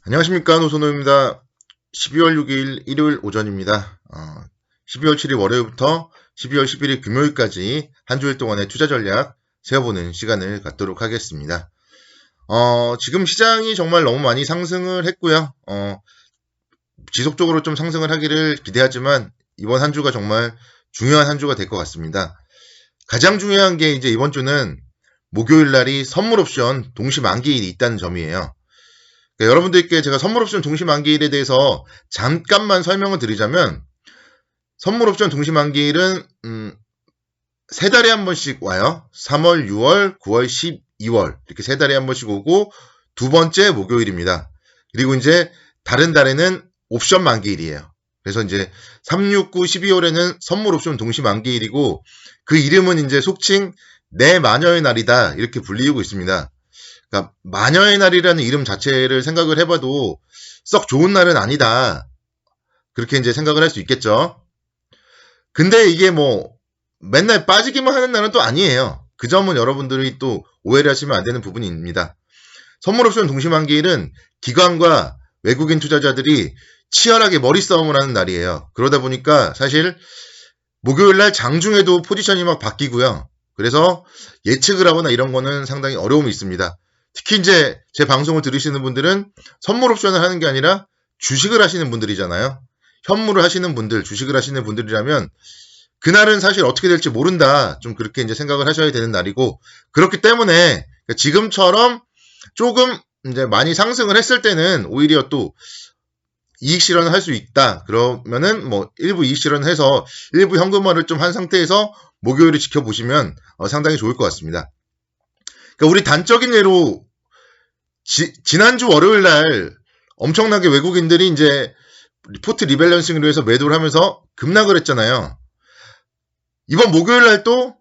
안녕하십니까, 노선호입니다. 12월 6일 일요일 오전입니다. 12월 7일 월요일부터 12월 11일 금요일까지 한 주일 동안의 투자 전략 세워보는 시간을 갖도록 하겠습니다. 지금 시장이 정말 너무 많이 상승을 했고요. 지속적으로 좀 상승을 하기를 기대하지만 이번 한 주가 정말 중요한 한 주가 될 것 같습니다. 가장 중요한 게 이제 이번 주는 목요일 날이 선물 옵션 동시 만기일이 있다는 점이에요. 그러니까 여러분들께 제가 선물옵션 동시만기일에 대해서 잠깐만 설명을 드리자면, 선물옵션 동시만기일은 3달에 한 번씩 와요. 3월, 6월, 9월, 12월 이렇게 3달에 한 번씩 오고, 두 번째 목요일입니다. 그리고 이제 다른 달에는 옵션 만기일이에요. 그래서 이제 3, 6, 9, 12월에는 선물옵션 동시만기일이고, 그 이름은 이제 속칭 내 마녀의 날이다 이렇게 불리고 있습니다. 그러니까 마녀의 날이라는 이름 자체를 생각을 해봐도 썩 좋은 날은 아니다. 그렇게 이제 생각을 할 수 있겠죠. 근데 이게 뭐 맨날 빠지기만 하는 날은 또 아니에요. 그 점은 여러분들이 또 오해를 하시면 안 되는 부분입니다. 선물옵션 동시만기일은 기관과 외국인 투자자들이 치열하게 머리싸움을 하는 날이에요. 그러다 보니까 사실 목요일 날 장중에도 포지션이 막 바뀌고요. 그래서 예측을 하거나 이런 거는 상당히 어려움이 있습니다. 특히 이제 제 방송을 들으시는 분들은 선물 옵션을 하는 게 아니라 주식을 하시는 분들이잖아요. 현물을 하시는 분들, 주식을 하시는 분들이라면 그날은 사실 어떻게 될지 모른다. 좀 그렇게 이제 생각을 하셔야 되는 날이고, 그렇기 때문에 지금처럼 조금 이제 많이 상승을 했을 때는 오히려 또 이익 실현을 할 수 있다. 그러면은 뭐 일부 이익 실현을 해서 일부 현금화를 좀 한 상태에서 목요일을 지켜보시면 상당히 좋을 것 같습니다. 그러니까 우리 단적인 예로 지난주 월요일 날 엄청나게 외국인들이 이제 리포트 리밸런싱을 위해서 매도를 하면서 급락을 했잖아요. 이번 목요일 날 또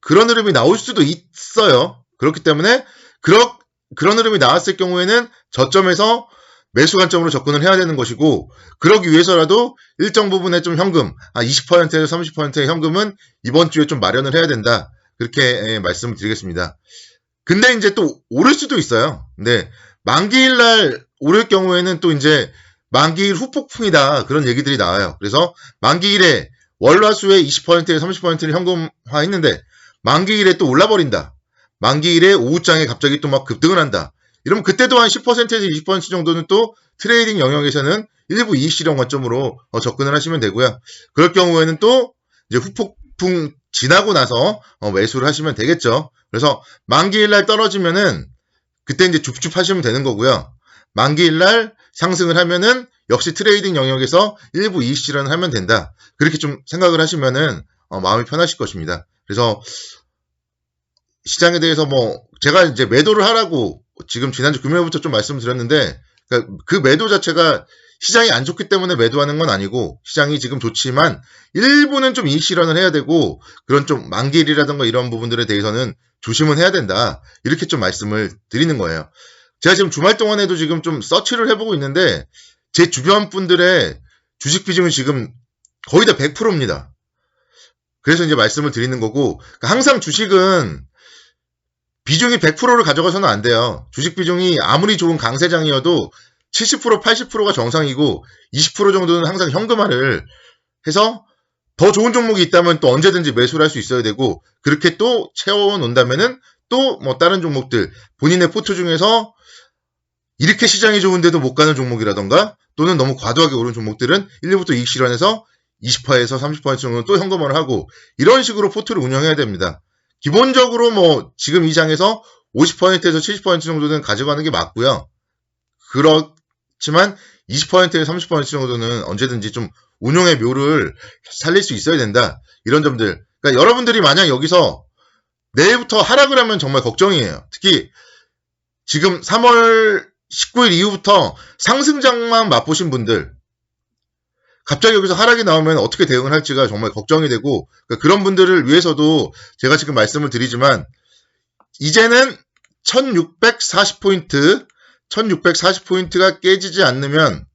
그런 흐름이 나올 수도 있어요. 그렇기 때문에 그런 흐름이 나왔을 경우에는 저점에서 매수 관점으로 접근을 해야 되는 것이고, 그러기 위해서라도 일정 부분의 좀 현금, 20%에서 30%의 현금은 이번 주에 좀 마련을 해야 된다. 그렇게 말씀을 드리겠습니다. 근데 이제 또 오를 수도 있어요. 근데 만기일 날 오를 경우에는 또 이제 만기일 후폭풍이다. 그런 얘기들이 나와요. 그래서 만기일에 월화수에 20%에 30%를 현금화했는데 만기일에 또 올라버린다. 만기일에 오후장에 갑자기 또 막 급등을 한다. 이러면 그때도 한 10%에서 20% 정도는 또 트레이딩 영역에서는 일부 이익 실현 관점으로 접근을 하시면 되고요. 그럴 경우에는 또 이제 후폭풍 지나고 나서 매수를 하시면 되겠죠. 그래서 만기일 날 떨어지면은 그때 이제 줍줍 하시면 되는 거고요. 만기일 날 상승을 하면은 역시 트레이딩 영역에서 일부 이익 실현을 하면 된다. 그렇게 좀 생각을 하시면은 마음이 편하실 것입니다. 그래서 시장에 대해서 뭐 제가 이제 매도를 하라고 지금 지난주 금요일부터 좀 말씀드렸는데, 그러니까 그 매도 자체가 시장이 안 좋기 때문에 매도하는 건 아니고, 시장이 지금 좋지만 일부는 좀 이익 실현을 해야 되고, 그런 좀 만기일이라든가 이런 부분들에 대해서는 조심은 해야 된다. 이렇게 좀 말씀을 드리는 거예요. 제가 지금 주말 동안에도 지금 좀 서치를 해보고 있는데, 제 주변 분들의 주식 비중은 지금 거의 다 100%입니다. 그래서 이제 말씀을 드리는 거고, 그러니까 항상 주식은 비중이 100%를 가져가서는 안 돼요. 주식 비중이 아무리 좋은 강세장이어도 70%, 80%가 정상이고 20% 정도는 항상 현금화를 해서 더 좋은 종목이 있다면 또 언제든지 매수를 할 수 있어야 되고, 그렇게 또 채워놓는다면은 또 뭐 다른 종목들, 본인의 포트 중에서 이렇게 시장이 좋은데도 못 가는 종목이라던가 또는 너무 과도하게 오른 종목들은 1부터 이익 실현해서 20%에서 30% 정도는 또 현금화를 하고, 이런 식으로 포트를 운영해야 됩니다. 기본적으로 뭐 지금 이 장에서 50%에서 70% 정도는 가져가는 게 맞고요. 그렇지만 20%에서 30% 정도는 언제든지 좀 운용의 묘를 살릴 수 있어야 된다. 이런 점들. 그러니까 여러분들이 만약 여기서 내일부터 하락을 하면 정말 걱정이에요. 특히 지금 3월 19일 이후부터 상승장만 맛보신 분들, 갑자기 여기서 하락이 나오면 어떻게 대응을 할지가 정말 걱정이 되고, 그러니까 그런 분들을 위해서도 제가 지금 말씀을 드리지만, 이제는 1640포인트가 깨지지 않으면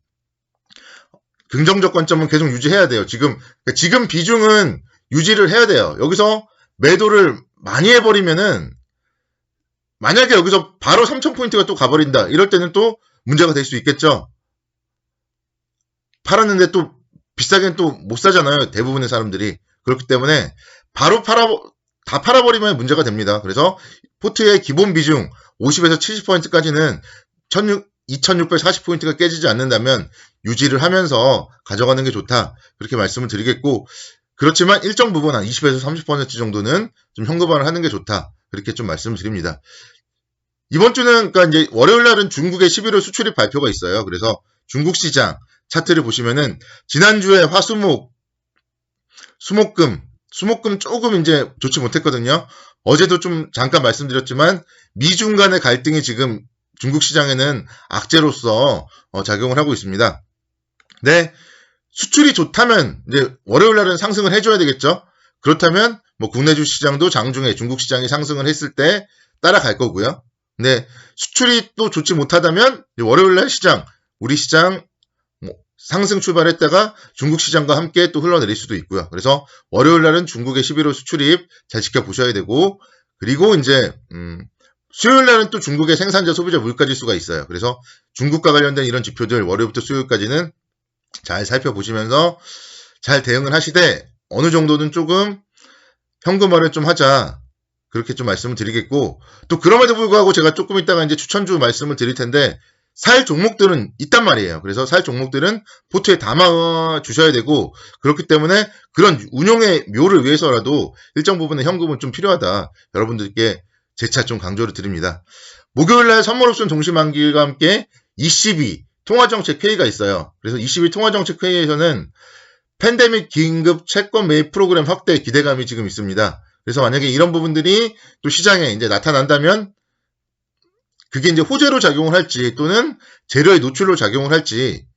긍정적 관점은 계속 유지해야 돼요. 지금 비중은 유지를 해야 돼요. 여기서 매도를 많이 해버리면은, 만약에 여기서 바로 3000포인트가 또 가버린다. 이럴 때는 또 문제가 될 수 있겠죠. 팔았는데 또 비싸게는 또 못 사잖아요. 대부분의 사람들이. 그렇기 때문에 바로 다 팔아버리면 문제가 됩니다. 그래서 포트의 기본 비중 50에서 70%까지는 2640포인트가 깨지지 않는다면 유지를 하면서 가져가는 게 좋다. 그렇게 말씀을 드리겠고, 그렇지만 일정 부분 한 20에서 30% 정도는 좀 현금화를 하는 게 좋다. 그렇게 좀 말씀을 드립니다. 이번 주는, 그러니까 이제 월요일 날은 중국의 11월 수출입 발표가 있어요. 그래서 중국 시장 차트를 보시면은 지난주에 수목금 조금 이제 좋지 못했거든요. 어제도 좀 잠깐 말씀드렸지만 미중 간의 갈등이 지금 중국 시장에는 악재로서 작용을 하고 있습니다. 네, 수출이 좋다면 이제 월요일 날은 상승을 해줘야 되겠죠. 그렇다면 뭐 국내 주시장도 장중에 중국 시장이 상승을 했을 때 따라갈 거고요. 근데 수출이 또 좋지 못하다면 월요일 날 시장, 우리 시장 상승 출발했다가 중국 시장과 함께 또 흘러내릴 수도 있고요. 그래서 월요일 날은 중국의 11월 수출입 잘 지켜보셔야 되고, 그리고 이제 수요일 날은 또 중국의 생산자 소비자 물가 지수가 있어요. 그래서 중국과 관련된 이런 지표들 월요일부터 수요일까지는 잘 살펴보시면서 잘 대응을 하시되, 어느 정도는 조금 현금화를 좀 하자, 그렇게 좀 말씀을 드리겠고, 또 그럼에도 불구하고 제가 조금 이따가 이제 추천주 말씀을 드릴 텐데 살 종목들은 있단 말이에요. 그래서 살 종목들은 포트에 담아 주셔야 되고, 그렇기 때문에 그런 운용의 묘를 위해서라도 일정 부분의 현금은 좀 필요하다. 여러분들께 재차 좀 강조를 드립니다. 목요일날 선물옵션 동시만기일과 함께 22 통화정책회의가 있어요. 그래서 22 통화정책회의에서는 팬데믹 긴급 채권 매입 프로그램 확대 기대감이 지금 있습니다. 그래서 만약에 이런 부분들이 또 시장에 이제 나타난다면 그게 이제 호재로 작용을 할지 또는 재료의 노출로 작용을 할지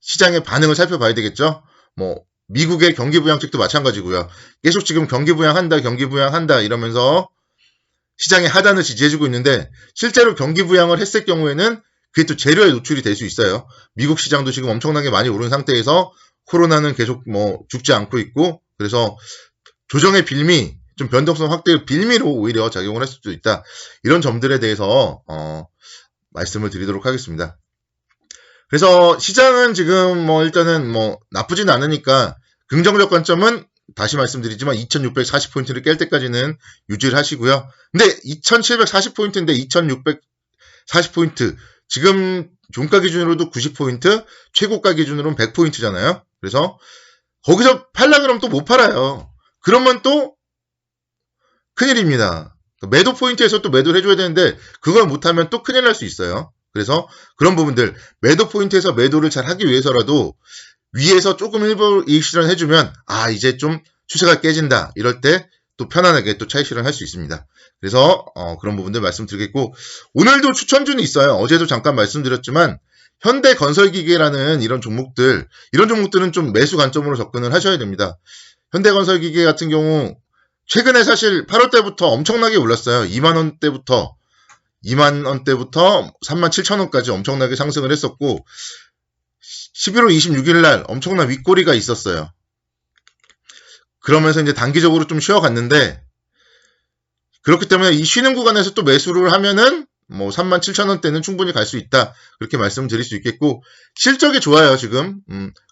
시장의 반응을 살펴봐야 되겠죠. 뭐 미국의 경기부양책도 마찬가지고요. 계속 지금 경기부양한다 이러면서 시장의 하단을 지지해주고 있는데, 실제로 경기부양을 했을 경우에는 그게 또 재료의 노출이 될 수 있어요. 미국 시장도 지금 엄청나게 많이 오른 상태에서 코로나는 계속 뭐 죽지 않고 있고, 그래서 조정의 빌미, 좀 변동성 확대의 빌미로 오히려 작용을 할 수도 있다. 이런 점들에 대해서 말씀을 드리도록 하겠습니다. 그래서 시장은 지금 뭐 일단은 뭐 나쁘진 않으니까 긍정적 관점은 다시 말씀드리지만 2640포인트를 깰 때까지는 유지를 하시고요. 근데 2740포인트인데 2640포인트, 지금 종가 기준으로도 90포인트, 최고가 기준으로는 100포인트잖아요. 그래서 거기서 팔라 그러면 또 못 팔아요. 그러면 또 큰일입니다. 매도 포인트에서 또 매도를 해줘야 되는데 그걸 못하면 또 큰일 날 수 있어요. 그래서 그런 부분들, 매도 포인트에서 매도를 잘 하기 위해서라도 위에서 조금 일부 이익 실현해주면 이제 좀 추세가 깨진다 이럴 때 또 편안하게 또 차익 실현할 수 있습니다. 그래서 그런 부분들 말씀드리겠고, 오늘도 추천주는 있어요. 어제도 잠깐 말씀드렸지만 현대건설기계라는 이런 종목들은 좀 매수 관점으로 접근을 하셔야 됩니다. 현대건설기계 같은 경우 최근에 사실 8월 때부터 엄청나게 올랐어요. 2만 원대부터 37,000원까지 엄청나게 상승을 했었고, 11월 26일 날 엄청난 윗꼬리가 있었어요. 그러면서 이제 단기적으로 좀 쉬어갔는데, 그렇기 때문에 이 쉬는 구간에서 또 매수를 하면은 뭐 37,000원대는 충분히 갈 수 있다. 그렇게 말씀드릴 수 있겠고, 실적이 좋아요, 지금.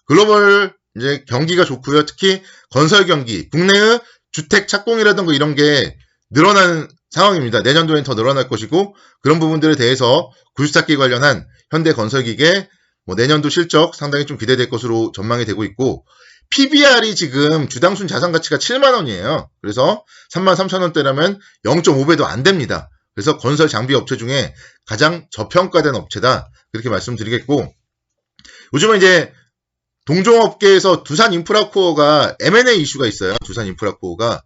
글로벌 이제 경기가 좋고요. 특히 건설 경기, 국내의 주택 착공이라든가 이런 게 늘어나는 상황입니다. 내년도엔 더 늘어날 것이고, 그런 부분들에 대해서 구주택기 관련한 현대건설기계 뭐 내년도 실적 상당히 좀 기대될 것으로 전망이 되고 있고, PBR이 지금 주당순 자산가치가 7만 원이에요. 그래서 33,000원대라면 0.5배도 안 됩니다. 그래서 건설 장비 업체 중에 가장 저평가된 업체다. 그렇게 말씀드리겠고, 요즘은 이제 동종업계에서 두산인프라코어가 M&A 이슈가 있어요. 두산인프라코어가.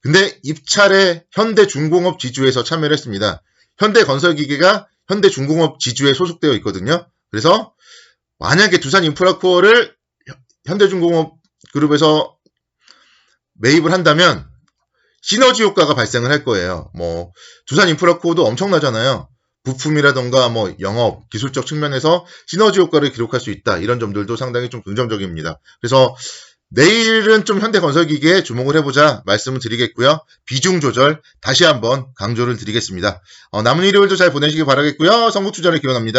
근데 입찰에 현대중공업 지주에서 참여를 했습니다. 현대건설기계가 현대중공업 지주에 소속되어 있거든요. 그래서 만약에 두산인프라코어를 현대중공업 그룹에서 매입을 한다면 시너지 효과가 발생을 할 거예요. 뭐 두산인프라코어도 엄청나잖아요. 부품이라던가 뭐 영업, 기술적 측면에서 시너지 효과를 기록할 수 있다. 이런 점들도 상당히 좀 긍정적입니다. 그래서 내일은 좀 현대건설기계에 주목을 해보자 말씀을 드리겠고요. 비중 조절 다시 한번 강조를 드리겠습니다. 남은 일요일도 잘 보내시기 바라겠고요. 선곡 투자를 기원합니다.